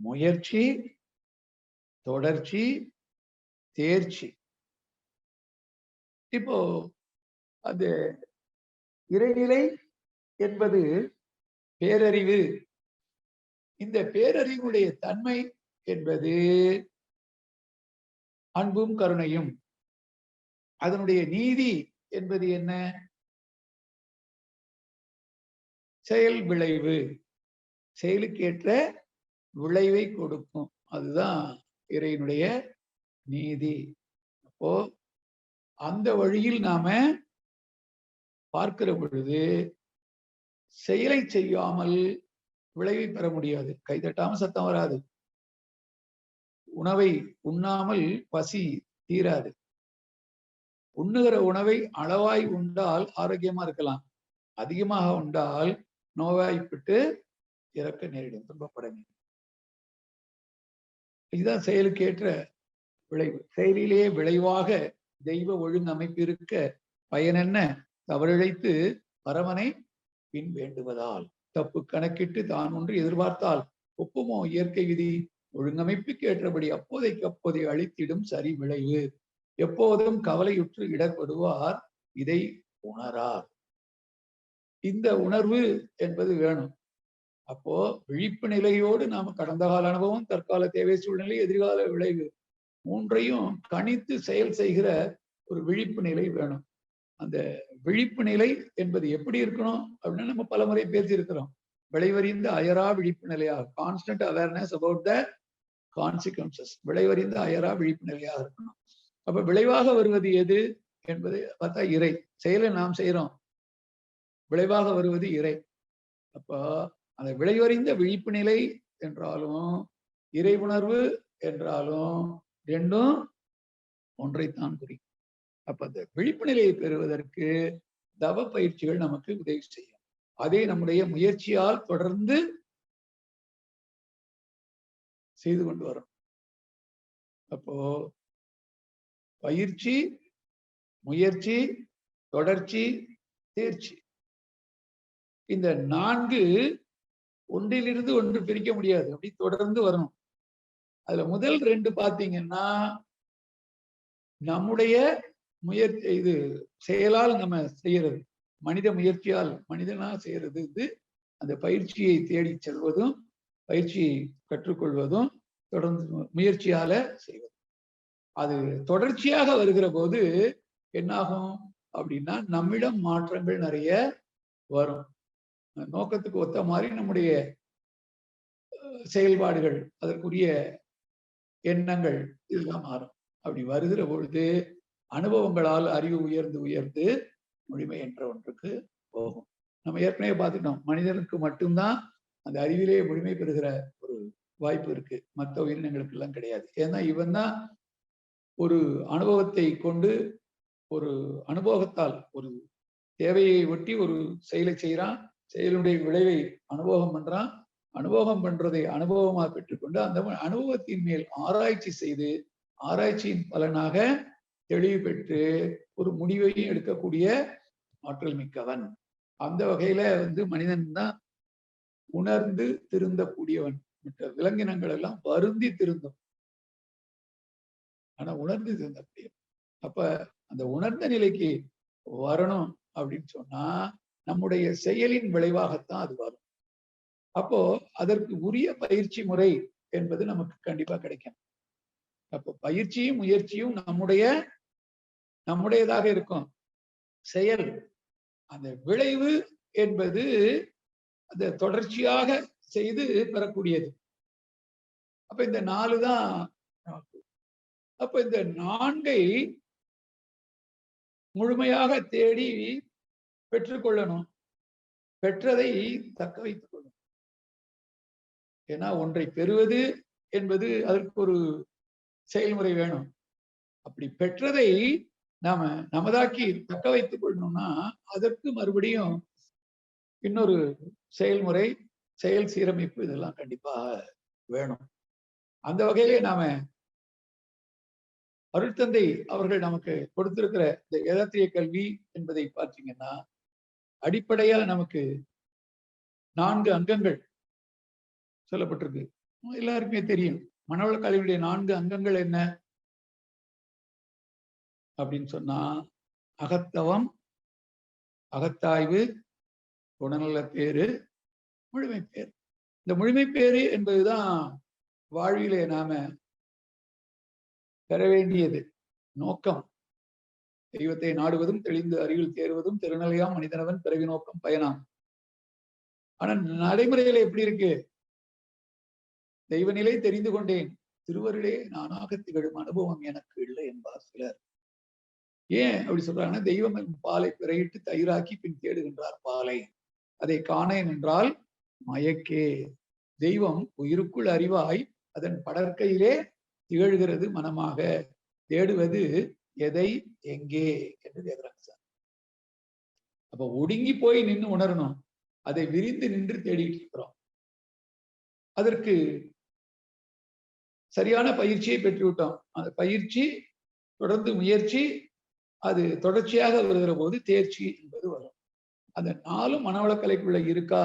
முயற்சி, தொடர்ச்சி, தேர்ச்சி. இப்போ அந்த இறைநிலை என்பது பேரறிவு. இந்த பேரறிவுடைய தன்மை என்பது அன்பும் கருணையும். அதனுடைய நீதி என்பது என்ன? செயல் விளைவு. செயலுக்கேற்ற விளைவை கொடுக்கும். அதுதான் இறைவனுடைய நீதி. அப்போ அந்த வழியில் நாம பார்க்கிற பொழுது செயலை செய்யாமல் விளைவை பெற முடியாது. கைதட்டாம சத்தம் வராது. உணவை உண்ணாமல் பசி தீராது. உண்ணுகிற உணவை அளவாய் உண்டால் ஆரோக்கியமா இருக்கலாம், அதிகமாக உண்டால் நோய்வாய்ப்பட்டு இறக்க நேரிடும், துன்பப்பட நேரிடும். இதுதான் செயலுக்கேற்ற விளைவு. செயலிலே விளைவாக தெய்வ ஒழுங்கமைப்பு இருக்க பயனென்ன தவறிழைத்து பரமனை பின் வேண்டுவதால். தப்பு கணக்கிட்டு தான் ஒன்று எதிர்பார்த்தால் ஒப்புமோ இயற்கை விதி. ஒழுங்கமைப்புக்கு ஏற்றபடி அப்போதைக்கு அப்போதை அளித்திடும் சரி விளைவு. எப்போதும் கவலையுற்று இடர்படுவார் இதை உணரார். இந்த உணர்வு என்பது வேணும். அப்போ விழிப்பு நிலையோடு நாம கடந்த கால அனுபவம், தற்கால தேவை, சூழ்நிலை, எதிர்கால விளைவு மூன்றையும் கணித்து செயல் செய்கிற ஒரு விழிப்பு நிலை வேணும். அந்த விழிப்பு நிலை என்பது எப்படி இருக்கணும் அப்படின்னு நம்ம பல முறை பேசியிருக்கிறோம். விளைவறிந்த அயரா விழிப்பு நிலையாக, constant awareness about the consequences, விளைவறிந்த அயரா விழிப்பு நிலையாக இருக்கணும். அப்ப விளைவாக வருவது எது என்பது பார்த்தா இறை. செயலை நாம் செய்யறோம், விளைவாக வருவது இறை. அப்போ அந்த விளைவறிந்த விழிப்பு நிலை என்றாலும் இறை உணர்வு என்றாலும் ரெண்டும் ஒன்றைத்தான் குறிக்கும். அப்ப அந்த விழிப்பு நிலையை பெறுவதற்கு தவ பயிற்சிகள் நமக்கு உதவி செய்யும். அதை நம்முடைய முயற்சியால் தொடர்ந்து செய்து கொண்டு வரும். அப்போ பயிற்சி, முயற்சி, தொடர்ச்சி, தேர்ச்சி, இந்த 4 ஒன்றிலிருந்து ஒன்று பிரிக்க முடியாது, அப்படி தொடர்ந்து வரணும். அதுல முதல் 2 பாத்தீங்கன்னா நம்முடைய முயற்சி, இது செயலால் நம்ம செய்யறது, மனித முயற்சியால் மனிதனா செய்யறது. இது அந்த பயிற்சியை தேடி செல்வதும் பயிற்சியை கற்றுக்கொள்வதும் தொடர்ந்து முயற்சியால செய்வது. அது தொடர்ச்சியாக வருகிற போது என்னாகும் அப்படின்னா நம்மிடம் மாற்றங்கள் நிறைய வரும். நோக்கத்துக்கு ஒத்த மாதிரி நம்முடைய செயல்பாடுகள், அதற்குரிய எண்ணங்கள் இதெல்லாம் மாறும். அப்படி வருகிற பொழுது அனுபவங்களால் அறிவு உயர்ந்து உயர்ந்து முழுமை என்ற ஒன்றுக்கு போகும். நம்ம ஏற்கனவே பார்த்துட்டோம், மனிதனுக்கு மட்டும்தான் அந்த அறிவிலே முழுமை பெறுகிற ஒரு வாய்ப்பு இருக்கு, மற்ற உயிரினங்களுக்கு எல்லாம் கிடையாது. ஏன்னா இவன் தான் ஒரு அனுபவத்தை கொண்டு, ஒரு அனுபவத்தால் ஒரு தேவையை ஒட்டி ஒரு செயலை செய்யறான், செயலுடைய விளைவை அனுபவம் பண்றான், அனுபவம் பண்றதை அனுபவமா பெற்றுக்கொண்டு அந்த அனுபவத்தின் மேல் ஆராய்ச்சி செய்து ஆராய்ச்சியின் பலனாக தெளிவு பெற்று ஒரு முடிவையும் எடுக்கக்கூடிய ஆற்றல் மிக்கவன். அந்த வகையில மனிதன் தான் உணர்ந்து திருந்தக்கூடியவன். மற்ற விலங்கினங்கள் எல்லாம் வருந்தி திருந்தும், ஆனா உணர்ந்து திருந்தக்கூடியவன். அப்ப அந்த உணர்ந்த நிலைக்கு வரணும் அப்படின்னு சொன்னா நம்முடைய செயலின் விளைவாகத்தான் அது வரும். அப்போ அதற்கு உரிய பயிற்சி முறை என்பது நமக்கு கண்டிப்பா கிடைக்கும். அப்போ பயிற்சியும் முயற்சியும் நம்முடையதாக இருக்கும். செயல், அந்த விளைவு என்பது அந்த தொடர்ச்சியாக செய்து பெறக்கூடியது. அப்ப இந்த 4 தான். அப்ப இந்த 4ஐ முழுமையாக தேடி பெற்றுக்கொள்ளணும், பெற்றதை தக்க வைத்துக் கொள்ளணும். ஏன்னா ஒன்றை பெறுவது என்பது அதற்கு ஒரு செயல்முறை வேணும். அப்படி பெற்றதை நாம நமதாக்கி தக்க வைத்துக் கொள்ளணும்னா அதற்கு மறுபடியும் இன்னொரு செயல்முறை, செயல் சீரமைப்பு இதெல்லாம் கண்டிப்பா வேணும். அந்த வகையிலே நாம அருட்தந்தை அவர்கள் நமக்கு கொடுத்திருக்கிற இந்த வேதாத்திரிய கல்வி என்பதை பார்த்தீங்கன்னா அடிப்படையா நமக்கு 4 அங்கங்கள் சொல்லப்பட்டிருக்கு. எல்லாருக்குமே தெரியும். மனவள கல்வியுடைய 4 அங்கங்கள் என்ன அப்படின்னு சொன்னா அகத்தவம், அகத்தாய்வு, குணநல பேரு, முழுமை பேர். இந்த முழுமை பேரு என்பதுதான் வாழ்விலே நாம பெற வேண்டியது நோக்கம். தெய்வத்தை நாடுவதும் தெளிந்து அறிவில் தேர்வதும் திருநிலையாம் மனிதனவன் பிறவி நோக்கம் பயனாம். ஆனா நடைமுறையில எப்படி இருக்கு? தெய்வ நிலை தெரிந்து கொண்டேன், திருவருளே நானாக திகழும் அனுபவம் எனக்கு இல்லை என்பார் சிலர். ஏன் அப்படி சொல்றாங்கன்னா, தெய்வம் பாலை பிறையிட்டு தயிராக்கி பின் தேடுகின்றார் பாலை, அதை காணேன் என்றால் மயக்கே. தெய்வம் உயிருக்குள் அறிவாய் அதன் படற்கையிலே திகழ்கிறது மனமாக, தேடுவது எதை எங்கே என்று கேட்கிறாங்க சார். அப்ப ஒடுங்கி போய் நின்று உணரணும், அதை விரிந்து நின்று தேடிட்டு இருக்கிறோம். அதற்கு சரியான பயிற்சியை பெற்றுவிட்டோம். அந்த பயிற்சி தொடர்ந்து முயற்சி, அது தொடர்ச்சியாக வருகிற போது தேர்ச்சி என்பது வரும். அந்த 4 மனவளக்கலைக்குள்ள இருக்கா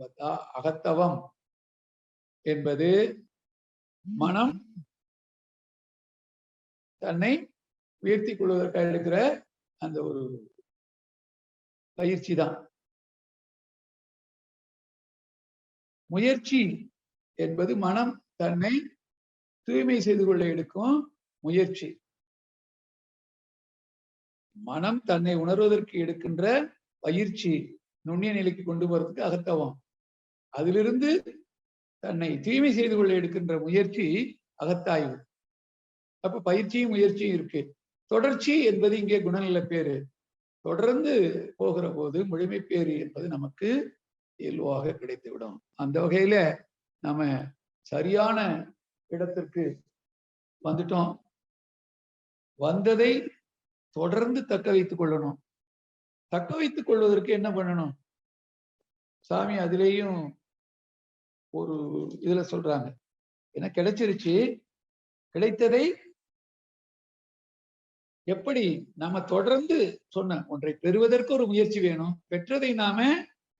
பார்த்தா அகத்தவம் என்பது மனம் தன்னை உயர்த்தி கொள்வதற்காக எடுக்கிற அந்த ஒரு பயிற்சி தான். முயற்சி என்பது மனம் தன்னை தூய்மை செய்து கொள்ள எடுக்கும் முயற்சி. மனம் தன்னை உணர்வதற்கு எடுக்கின்ற பயிற்சி, நுண்ணிய நிலைக்கு கொண்டு போறதுக்கு அகத்தவம். அதிலிருந்து தன்னை தூய்மை செய்து கொள்ள எடுக்கின்ற முயற்சி அகத்தாய்வு. அப்ப பயிற்சியும் முயற்சியும் இருக்கு. தொடர்ச்சி என்பது இங்கே குணநல பேரு. தொடர்ந்து போகிற போது முழுமை பேரு என்பது நமக்கு இயல்பாக கிடைத்துவிடும். அந்த வகையில நாம சரியான இடத்திற்கு வந்துட்டோம். வந்ததை தொடர்ந்து தக்க வைத்துக் கொள்ளணும். தக்க வைத்துக் கொள்வதற்கு என்ன பண்ணணும்? சாமி அதிலேயும் ஒரு இதுல சொல்றாங்க, என்ன கிடைச்சிருச்சு, கிடைத்ததை எப்படி நாம தொடர்ந்து சொன்ன ஒன்றை பெறுவதற்கு ஒரு முயற்சி வேணும். பெற்றதை நாம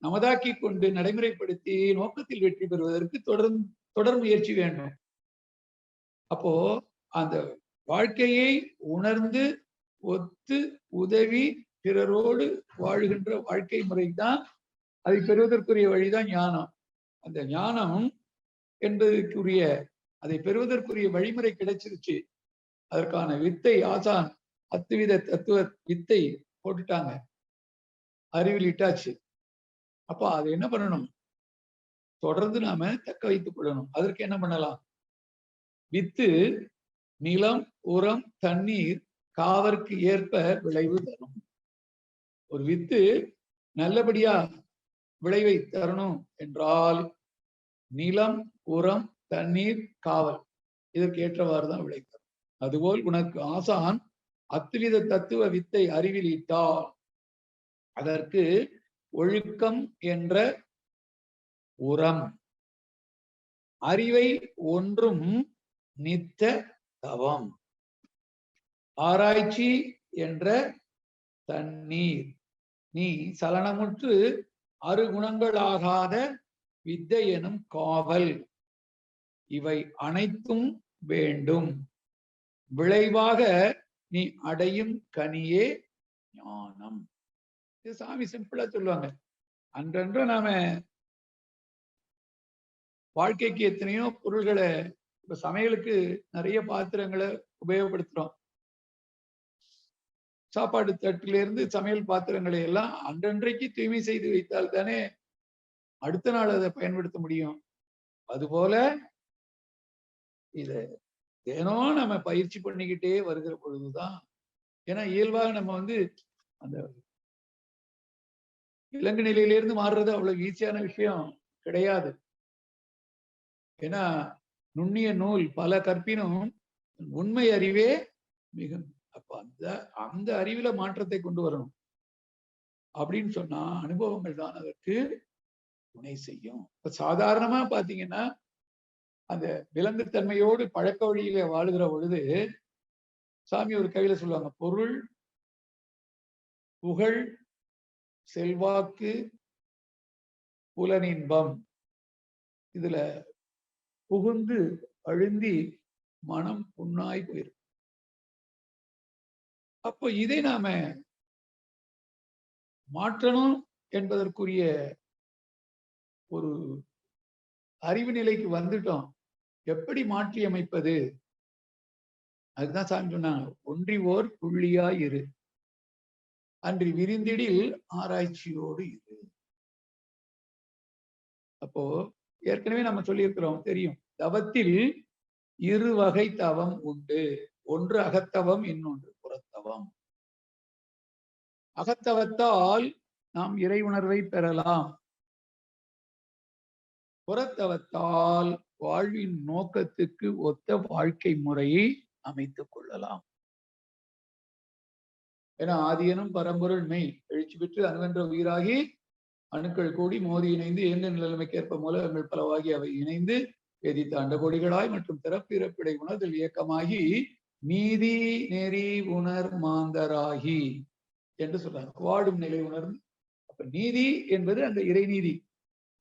நமதாக்கி கொண்டு நடைமுறைப்படுத்தி நோக்கத்தில் வெற்றி பெறுவதற்கு தொடர் முயற்சி வேண்டும். அப்போ அந்த வாழ்க்கையை உணர்ந்து ஒத்து உதவி பிறரோடு வாழுகின்ற வாழ்க்கை முறைதான், அதை பெறுவதற்குரிய வழிதான் ஞானம். அந்த ஞானம் என்பதற்குரிய அதை பெறுவதற்குரிய வழிமுறை கிடைச்சிருச்சு. அதற்கான வித்தை ஆசான் அத்துவித தத்துவ வித்தை போட்டுட்டாங்க, அறிவில் இட்டாச்சு. அப்ப அதை என்ன பண்ணணும்? தொடர்ந்து நாம தக்க வைத்துக் கொள்ளணும். அதற்கு என்ன பண்ணலாம்? வித்து நிலம், உரம், தண்ணீர் காவற்கு ஏற்ப விளைவு தரும். ஒரு வித்து நல்லபடியா விளைவை தரணும் என்றால் நிலம், உரம், தண்ணீர், காவல் இதற்கு ஏற்றவாறு தான் விளை தரும். அதுபோல் உனக்கு ஆசான் அத்துவித தத்துவ வித்தை அறிவில் இட்டால் அதற்கு ஒழுக்கம் என்ற உரம், அறிவை ஒன்றும் நித்த தவம், ஆராய்ச்சி என்ற தண்ணீர், நீ சலனமுற்று அருகுணங்களாகாத வித்தை எனும் காவல், இவை அனைத்தும் வேண்டும். விளைவாக நீ அடையும் கனியே ஞானம். இது சாமி சிம்பிளா சொல்லுவாங்க. அன்றன்று நாம வாழ்க்கைக்கு எத்தனையோ பொருள்களை, இப்ப சமையலுக்கு நிறைய பாத்திரங்களை உபயோகப்படுத்துறோம். சாப்பாடு தட்டிலிருந்து சமையல் பாத்திரங்களை எல்லாம் அன்றன்றைக்கு தூய்மை செய்து வைத்தால் தானே அடுத்த நாள் அதை பயன்படுத்த முடியும். அதுபோல இதை தினம் நம்ம பயிற்சி பண்ணிக்கிட்டே வருகிற பொழுதுதான், ஏன்னா இயல்பாக நம்ம அந்த விலங்கு நிலையிலிருந்து மாறுறது அவ்வளவு ஈஸியான விஷயம் கிடையாது. ஏன்னா நுண்ணிய நூல் பல கற்பினும் உண்மை அறிவே மிகும். அப்ப அந்த அறிவுல மாற்றத்தை கொண்டு வரணும். அப்படின்னு சொன்னா அனுபவங்கள் தான் அதற்கு துணை செய்யும். இப்ப சாதாரணமா பாத்தீங்கன்னா அந்த விலங்குத்தன்மையோடு பழக்க வழியில வாழுகிற பொழுது சாமி ஒரு கவியில சொல்லுவாங்க, பொருள், புகழ், செல்வாக்கு, புலனின்பம் இதுல புகுந்து அழுந்தி மனம் புண்ணாய் போயிருக்கு. அப்போ இதை நாம மாற்றணும் என்பதற்குரிய ஒரு அறிவு நிலைக்கு வந்துட்டோம். எப்படி மாற்றி அமைப்பது? அதுதான் சாமி சொன்னாங்க, ஒன்றிவோர் புள்ளியாய் இரு, அன்றி விரிந்திடில் ஆராய்ச்சியோடு இரு. அப்போ ஏற்கனவே நம்ம சொல்லியிருக்கிறோம், தெரியும், தவத்தில் இரு வகை தவம் உண்டு. ஒன்று அகத்தவம், இன்னொன்று புறத்தவம். அகத்தவத்தால் நாம் இறை உணர்வை பெறலாம். புறத்தவத்தால் வாழ்வின் நோக்கத்துக்கு ஒத்த வாழ்க்கை முறையை அமைத்துக் கொள்ளலாம். ஏன்னா ஆதியனும் பரம்பொருள் மெய் எழுச்சி பெற்று அணுவென்ற உயிராகி அணுக்கள் கூடி மோதி இணைந்து இயங்க நிலைமைக்கேற்ப மூலகங்கள் பலவாகி அவை இணைந்து வேதித்த அண்டகோடிகளாய் மற்றும் பிறப்பிறப்பிடை உணர்தல் இயக்கமாகி நீதி நெறி உணர் மாந்தராகி என்று சொல்றாங்க. வாடும் நிலை உணர்ந்து, அப்ப நீதி என்பது அந்த இறைநீதி.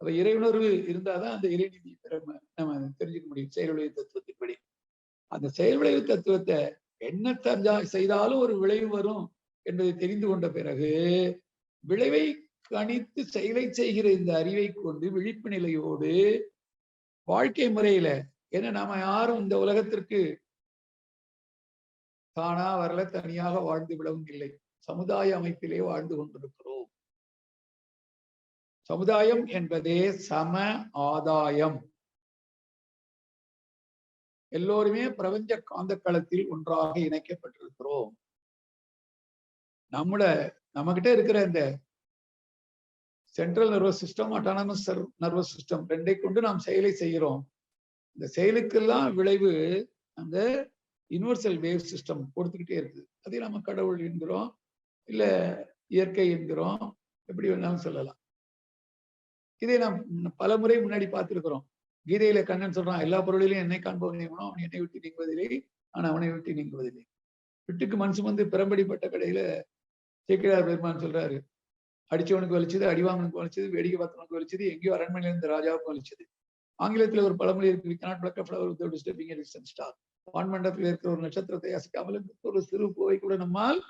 அப்ப இறை உணர்வு இருந்தாதான் அந்த இறைநீதி நம்ம தெரிஞ்சுக்க முடியும். செயல்விளைவு தத்துவத்தின்படி அந்த செயல்விளைவு தத்துவத்தை என்ன செய்தாலும் ஒரு விளைவு வரும் என்பதை தெரிந்து கொண்ட பிறகு விளைவை கணித்து செயலை செய்கிற இந்த அறிவை கொண்டு விழிப்பு நிலையோடு வாழ்க்கை முறையில, ஏன்னா நாம யாரும் இந்த உலகத்திற்கு தானா வரல, தனியாக வாழ்ந்து விடவும் இல்லை. சமுதாய அமைப்பிலே வாழ்ந்து கொண்டிருக்கிறோம். சமுதாயம் என்பதே சம ஆதாயம். எல்லோருமே பிரபஞ்ச காந்த களத்தில் ஒன்றாக இணைக்கப்பட்டிருக்கிறோம். நம்மகிட்ட இருக்கிற இந்த central nervous system, autonomous nervous system ரெண்டை கொண்டு நாம் செயலை செய்கிறோம். இந்த செயலுக்கெல்லாம் விளைவு அந்த யுனிவர்சல் வேவ் சிஸ்டம் கொடுத்துக்கிட்டே இருக்குது. அதை நம்ம கடவுள் என்கிறோம், இல்ல இயற்கை என்கிறோம், எப்படி வேணாலும் சொல்லலாம். இதை நாம் பல முறை முன்னாடி பார்த்திருக்கிறோம். கீதையில கண்ணன் சொல்றான், எல்லா பொருளிலையும் என்னை காண்பவன் எவனோ அவன் என்னை விட்டு நீங்குவதில்லை, நான் அவனை விட்டு நீங்குவதில்லை. விட்டுக்கு மனசு வந்து பிறம்படிப்பட்ட கடையில சேக்கிழார் பெருமான் சொல்றாரு, அடிச்சவனுக்கு வலிச்சது, அடிவாங்கனுக்கு வலிச்சது, வேடிக்கை பார்த்தவனுக்கு வலிச்சது, எங்கேயோ அரண்மனையில இருந்த ராஜாவுக்கு வலிச்சது. ஆங்கிலத்துல ஒரு பழமொழி இருக்கு, we cannot pluck a flower without disturbing a distant star. வான்மண்டலத்தில் இருக்கிற ஒரு நட்சத்திரத்தை அசைக்காமல் ஒரு சிறு பூவை கூட நம்மால்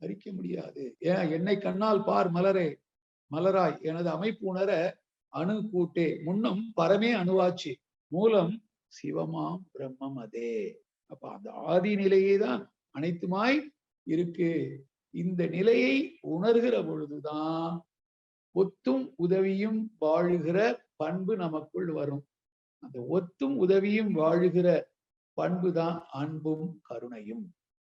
பறிக்க முடியாது. ஏன் என்னை கண்ணால் பார் மலரே மலராய் எனது அமைப்பு உணர அணு கூட்டே முன்னும் பரமே அணுவாச்சு மூலம் சிவமாம் பிரம்மம் அதே. அப்ப அந்த ஆதி நிலையே தான் அனைத்துமாய் இருக்கு. இந்த நிலையை உணர்கிற பொழுதுதான் ஒத்தும் உதவியும் வாழுகிற பண்பு நமக்குள் வரும். அந்த ஒத்தும் உதவியும் வாழுகிற பண்பு தான் அன்பும் கருணையும்.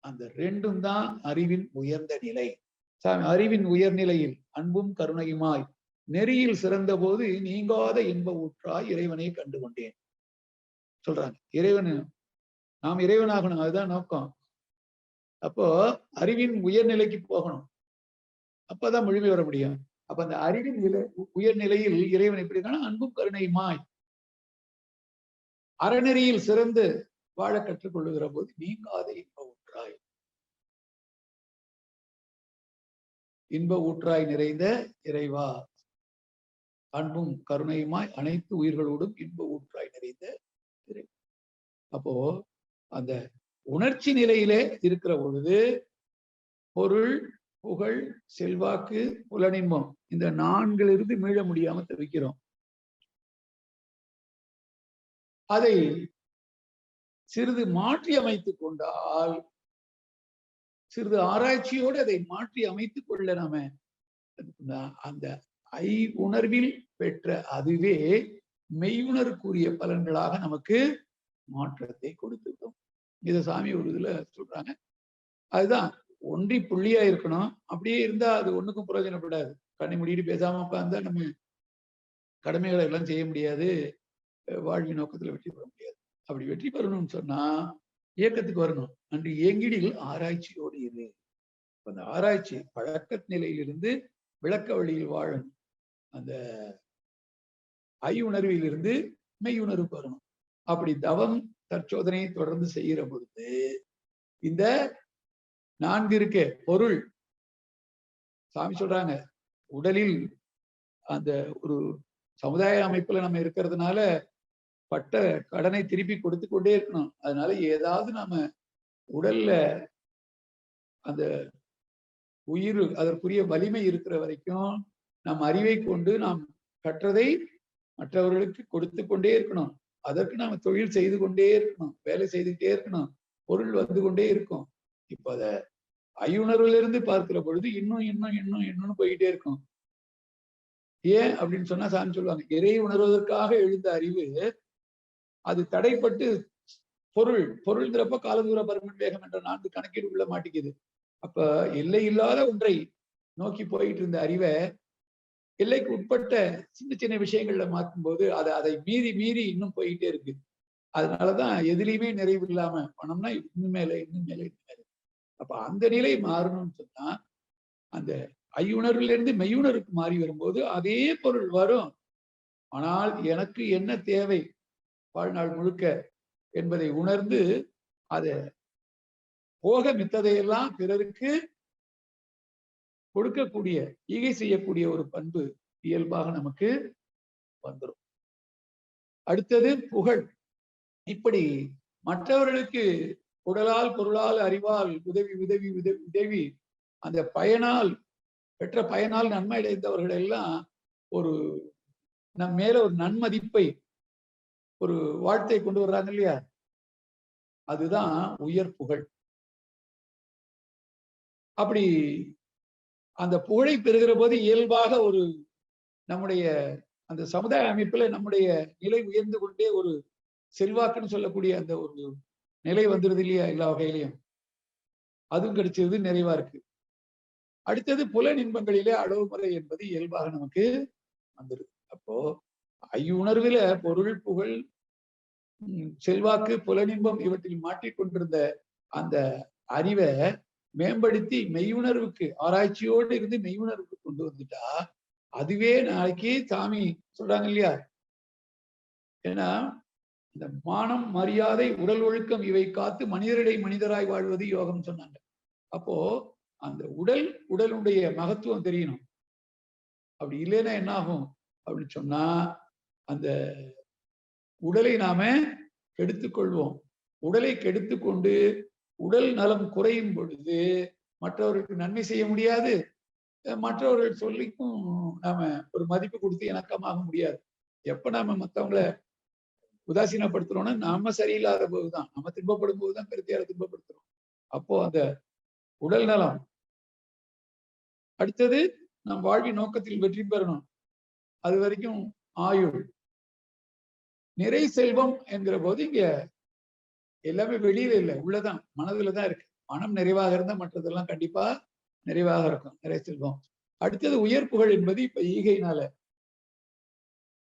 அந்த ரெண்டும் தான் அறிவின் உயர்ந்த நிலை. அறிவின் உயர்நிலையில் அன்பும் கருணையுமாய் நெறியில் சிறந்த போது நீங்காத இன்ப ஊற்றாய் இறைவனை கண்டு கொண்டேன் சொல்றாங்க. நாம் இறைவனாகணும், அதுதான் நோக்கம். அப்போ அறிவின் உயர்நிலைக்கு போகணும், அப்பதான் முழுமை வர முடியும். அப்ப அந்த அறிவின் உயர்நிலையில் இறைவன் எப்படி இருக்கான அன்பும் கருணையுமாய் அறநெறியில் சிறந்து வாழ கற்றுக்கொள்ளுகிற போது நீங்காத இன்ப ஊற்றாய், இன்ப ஊற்றாய் நிறைந்த இறைவா, அன்பும் கருணையுமாய் அனைத்து உயிர்களோடும் இன்ப ஊற்றாய் நிறைந்த இறைவா. அப்போ அந்த உணர்ச்சி நிலையிலே இருக்கிற பொழுது பொருள், புகழ், செல்வாக்கு, புலனின்பம் இந்த நான்கிலிருந்து மீள முடியாம தவிக்கிறோம். அதை சிறிது மாற்றி அமைத்துக் கொண்டால், சிறிது ஆராய்ச்சியோடு அதை மாற்றி அமைத்துக் கொள்ள நாம அந்த உணர்வில் பெற்ற அதுவே மெய்யுணர்வுக்குரிய பலன்களாக நமக்கு மாற்றத்தை கொடுத்துட்டோம். இத சாமி ஒரு இதுல சொல்றாங்க. அதுதான் ஒன்றி புள்ளியா இருக்கணும். அப்படியே இருந்தா அது ஒண்ணுக்கும் பிரயோஜனப்படாது. கண்ணை மூடிட்டு பேசாம உட்கார்ந்தா நம்ம கடமைகளை எல்லாம் செய்ய முடியாது, வாழ்வின் நோக்கத்துல வெற்றி பெற முடியாது. அப்படி வெற்றி பெறணும்னு சொன்னா இயக்கத்துக்கு வரணும். அன்று இயங்கிடில் ஆராய்ச்சியோடு இரு. அந்த ஆராய்ச்சி பழக்க நிலையிலிருந்து விளக்க வழியில் வாழணும். அந்த உணர்வில் இருந்து மெய் உணர்வுக்கு வரணும். அப்படி தவம் தற்சோதனையை தொடர்ந்து செய்கிற பொழுது இந்த 4 இருக்கு. பொருள் சாமி சொல்றாங்க, உடலில் அந்த ஒரு சமுதாய அமைப்புல நம்ம இருக்கிறதுனால பட்ட கடனை திருப்பி கொடுத்து கொண்டே இருக்கணும். அதனால ஏதாவது நாம உடல்ல அந்த உயிர் அதற்குரிய வலிமை இருக்கிற வரைக்கும் நம் அறிவை கொண்டு நாம் கற்றதை மற்றவர்களுக்கு கொடுத்து கொண்டே இருக்கணும். அதற்கு நாம தொழில் செய்து கொண்டே இருக்கணும், வேலை செய்துகிட்டே இருக்கணும், பொருள் வந்து கொண்டே இருக்கும். இப்ப அத ஐயுணர்விலிருந்து பார்க்கிற பொழுது இன்னும் இன்னும் இன்னும் இன்னும் போயிட்டே இருக்கும். ஏன் அப்படின்னு சொன்னா சாமி சொல்லுவாங்க, இறை உணர்வதற்காக எழுந்த அறிவு அது தடைப்பட்டு பொருள்ங்கிறப்ப காலதூர பருமன் வேகம் என்ற 4 கணக்கீடு உள்ள மாட்டிக்குது. அப்ப எல்லை இல்லாத ஒன்றை நோக்கி போயிட்டு இருந்த அறிவை எல்லைக்கு உட்பட்ட சின்ன சின்ன விஷயங்கள்ல மாற்றும் போது அதை மீறி மீறி இன்னும் போயிட்டே இருக்கு. அதனாலதான் எதுலையுமே நிறைவு இல்லாம பணம்னா இன்னும் மேல இன்னும் மேல இன்னும் மேல. அப்ப அந்த நிலை மாறணும்னு சொன்னா அந்த ஐயுணர்வுல இருந்து மெய்யுணருக்கு மாறி வரும்போது அதே பொருள் வரும். ஆனால் எனக்கு என்ன தேவை வாழ்நாள் முழுக்க என்பதை உணர்ந்து அதை போக மித்ததையெல்லாம் பிறருக்கு கொடுக்கக்கூடிய ஈகை செய்யக்கூடிய ஒரு பண்பு இயல்பாக நமக்கு வந்துடும். அடுத்தது புகழ். இப்படி மற்றவர்களுக்கு உடலால் பொருளால் அறிவால் உதவி உதவி உதவி உதவி அந்த பயனால் பெற்ற பயனால் நன்மை அடைந்தவர்கள் எல்லாம் ஒரு நம் மேல ஒரு நன்மதிப்பை ஒரு வாழ்த்தை கொண்டு வர்றாங்க இல்லையா, அதுதான் உயர் புகழ். அப்படி அந்த புகழை பெறுகிற போது இயல்பாக ஒரு நம்முடைய அந்த சமுதாய அமைப்புல நம்முடைய நிலை உயர்ந்து கொண்டே ஒரு செல்வாக்குன்னு சொல்லக்கூடிய அந்த ஒரு நிலை வந்துருது இல்லையா? எல்லா வகையிலையும் அதுவும் கிடைச்சது நிறைவா இருக்கு. அடுத்தது புலன் இன்பங்களிலே அளவுமுறை என்பது இயல்பாக நமக்கு வந்துருது. அப்போ ஐயுணர்வில பொருள், புகழ், செல்வாக்கு, புலனின்பம் இவற்றில் மாட்டிக்கொண்டிருந்த அந்த அறிவை மேம்படுத்தி மெய்யுணர்வுக்கு ஆராய்ச்சியோடு இருந்து மெய்யுணர்வுக்கு கொண்டு வந்துட்டா அதுவே நாளைக்கு சாமி சொல்றாங்க இல்லையா? ஏன்னா இந்த மானம், மரியாதை, உடல் ஒழுக்கம் இவை காத்து மனிதரிடை மனிதராய் வாழ்வது யோகம் சொன்னாங்க. அப்போ அந்த உடலுடைய மகத்துவம் தெரியணும். அப்படி இல்லைன்னா என்ன ஆகும் அப்படின்னு சொன்னா அந்த உடலை நாம கெடுத்துக் கொள்வோம். உடலை கெடுத்து கொண்டு உடல் நலம் குறையும் பொழுது மற்றவர்களுக்கு நன்மை செய்ய முடியாது. மற்றவர்கள் சொல்லிக்கும் நாம ஒரு மதிப்பு கொடுத்து இணக்கமாக முடியாது. எப்ப நாம மத்தவங்களை உதாசீனப்படுத்துறோம்னா நாம சரியில்லாத போதுதான், நம்ம துன்பப்படும் போதுதான் பெருத்தியார துன்பப்படுத்துறோம். அப்போ அந்த உடல் நலம். அடுத்தது நம் வாழ்வின் நோக்கத்தில் வெற்றி பெறணும். அது வரைக்கும் ஆயுள். நிறை செல்வம் என்கிற போது இங்க எல்லாமே வெளியில இல்லை, உள்ளதான், மனதுலதான் இருக்கு. மனம் நிறைவாக இருந்தா மற்றதெல்லாம் கண்டிப்பா நிறைவாக இருக்கும். நிறை செல்வம். அடுத்தது உயர்ப்புகள் என்பது இப்ப ஈகையினால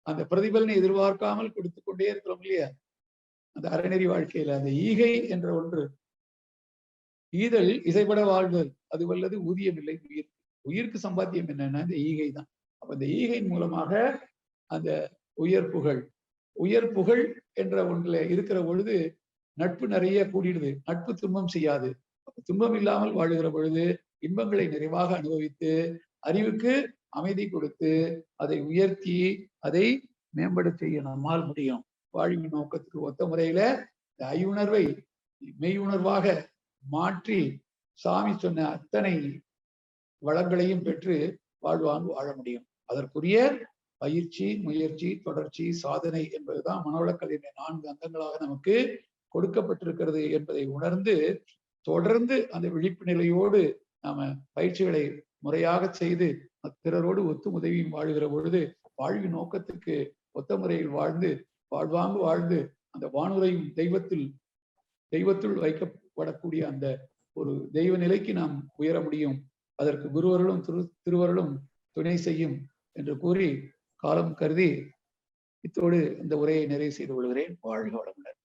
அந்த பிரதிபலனை எதிர்பார்க்காமல் கொடுத்து கொண்டே இருக்கிறோம் இல்லையா? அந்த அறநெறி வாழ்க்கையில அந்த ஈகை என்ற ஒன்று. ஈதல் இசைப்பட வாழ்தல் அது வல்லது ஊதியம் இல்லை உயிர். உயிருக்கு சம்பாத்தியம் என்னன்னா இந்த ஈகை தான். அப்ப இந்த ஈகையின் மூலமாக அந்த உயர்ப்புகள் என்ற ஒன்றுல இருக்கிற பொழுது நட்பு நிறைய கூடிடுது. நட்பு துன்பம் செய்யாது. துன்பம் இல்லாமல் வாழுகிற பொழுது இன்பங்களை நிறைவாக அனுபவித்து அறிவுக்கு அமைதி கொடுத்து அதை உயர்த்தி அதை மேம்படுத்த செய்ய நம்மால் முடியும். வாழ்வின் நோக்கத்துக்கு ஒத்த முறையில இந்த ஐயுணர்வை மெய்யுணர்வாக மாற்றி சாமி சொன்ன அத்தனை வளங்களையும் பெற்று வாழ்வாங்கு வாழ முடியும். அதற்குரிய பயிற்சி, முயற்சி, தொடர்ச்சி, சாதனை என்பதுதான் மனவளக்கலையின் 4 அங்கங்களாக நமக்கு கொடுக்கப்பட்டிருக்கிறது என்பதை உணர்ந்து தொடர்ந்து அந்த விழிப்பு நிலையோடு நாம பயிற்சிகளை முறையாக செய்து பிறரோடு ஒத்தும் உதவியும் வாழுகிற பொழுது வாழ்வின் நோக்கத்துக்கு ஒத்த முறையில் வாழ்ந்து அந்த வானுரையும் தெய்வத்துள் வைக்கப்படக்கூடிய அந்த ஒரு தெய்வ நிலைக்கு நாம் உயர முடியும். அதற்கு குருவர்களும் திருவருளும் துணை செய்யும் என்று கூறி காலம் கருதி இத்தோடு இந்த உரையை நிறைவு செய்து கொள்கிறேன். வாழ்க வளமுடன்.